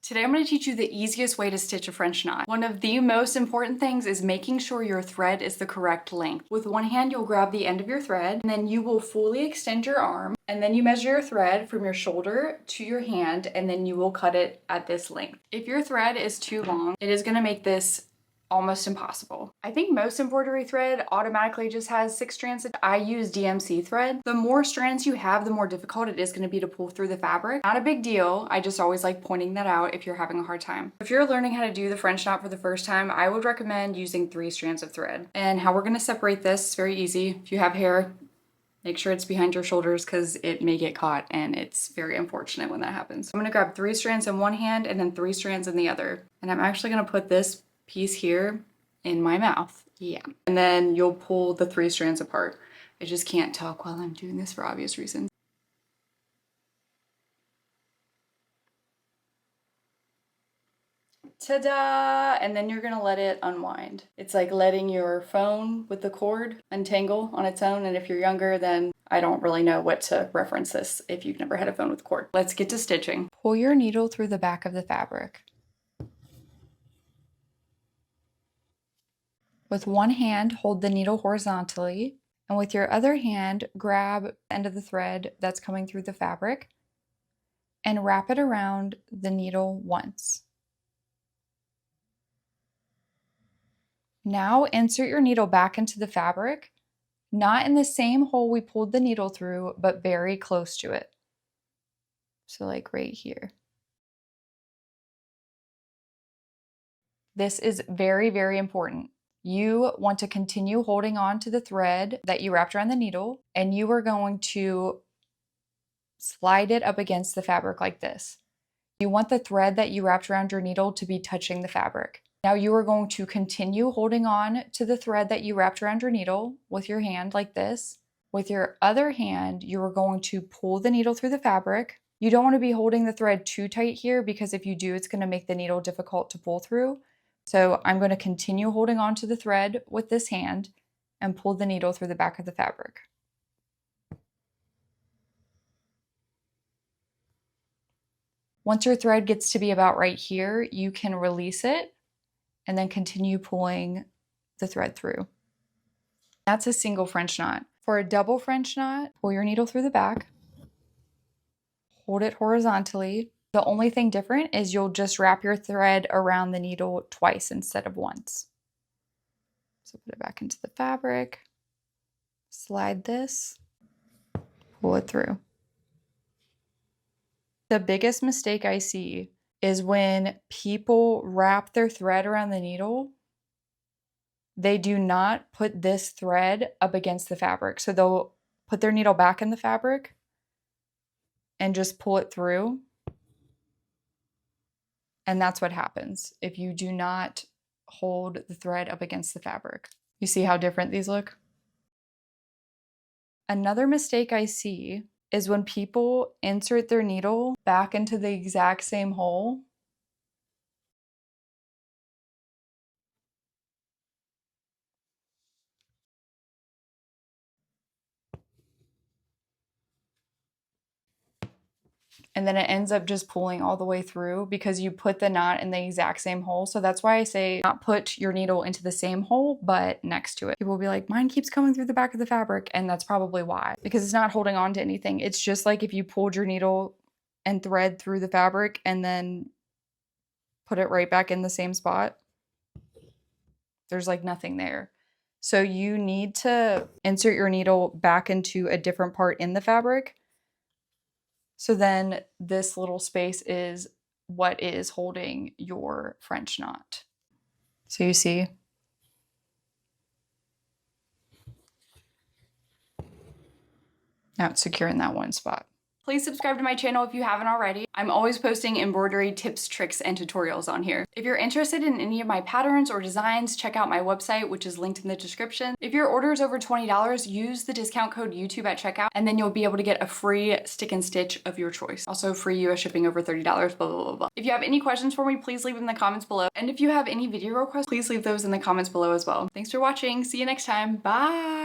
Today I'm going to teach you the easiest way to stitch a French knot. One of the most important things is making sure your thread is the correct length. With one hand you'll grab the end of your thread and then you will fully extend your arm and then you measure your thread from your shoulder to your hand and then you will cut it at this length. If your thread is too long, it is going to make this almost impossible. I think most embroidery thread automatically just has 6 strands. I use DMC thread. The more strands you have, the more difficult it is going to be to pull through the fabric. Not a big deal. I just always like pointing that out if you're having a hard time. If you're learning how to do the French knot for the first time, I would recommend using 3 strands of thread. And how we're going to separate this is very easy. If you have hair, make sure it's behind your shoulders because it may get caught and it's very unfortunate when that happens. I'm going to grab 3 strands in one hand and then 3 strands in the other. And I'm actually going to put this piece here in my mouth. Yeah. And then you'll pull the 3 strands apart. I just can't talk while I'm doing this for obvious reasons. Ta-da! And then you're gonna let it unwind. It's like letting your phone with the cord untangle on its own. And if you're younger, then I don't really know what to reference this if you've never had a phone with cord. Let's get to stitching. Pull your needle through the back of the fabric. With one hand, hold the needle horizontally, and with your other hand, grab the end of the thread that's coming through the fabric and wrap it around the needle once. Now insert your needle back into the fabric, not in the same hole we pulled the needle through, but very close to it. So like right here. This is very, very important. You want to continue holding on to the thread that you wrapped around the needle, and you are going to slide it up against the fabric like this. You want the thread that you wrapped around your needle to be touching the fabric. Now you are going to continue holding on to the thread that you wrapped around your needle with your hand like this. With your other hand, you are going to pull the needle through the fabric. You don't want to be holding the thread too tight here because if you do, it's going to make the needle difficult to pull through. So I'm going to continue holding on to the thread with this hand and pull the needle through the back of the fabric. Once your thread gets to be about right here, you can release it and then continue pulling the thread through. That's a single French knot. For a double French knot, pull your needle through the back, hold it horizontally. The only thing different is you'll just wrap your thread around the needle twice instead of once. So put it back into the fabric, slide this, pull it through. The biggest mistake I see is when people wrap their thread around the needle, they do not put this thread up against the fabric. So they'll put their needle back in the fabric and just pull it through. And that's what happens if you do not hold the thread up against the fabric. You see how different these look? Another mistake I see is when people insert their needle back into the exact same hole. And then it ends up just pulling all the way through because you put the knot in the exact same hole. So that's why I say not put your needle into the same hole, but next to it. People will be like, mine keeps coming through the back of the fabric. And that's probably why, because it's not holding on to anything. It's just like if you pulled your needle and thread through the fabric and then put it right back in the same spot. There's like nothing there. So you need to insert your needle back into a different part in the fabric. So then this little space is what is holding your French knot. So you see? Now it's secure in that one spot. Please subscribe to my channel if you haven't already. I'm always posting embroidery tips, tricks, and tutorials on here. If you're interested in any of my patterns or designs, check out my website, which is linked in the description. If your order is over $20, use the discount code YouTube at checkout, and then you'll be able to get a free stick and stitch of your choice. Also free US shipping over $30, blah, blah, blah, blah. If you have any questions for me, please leave them in the comments below. And if you have any video requests, please leave those in the comments below as well. Thanks for watching. See you next time. Bye.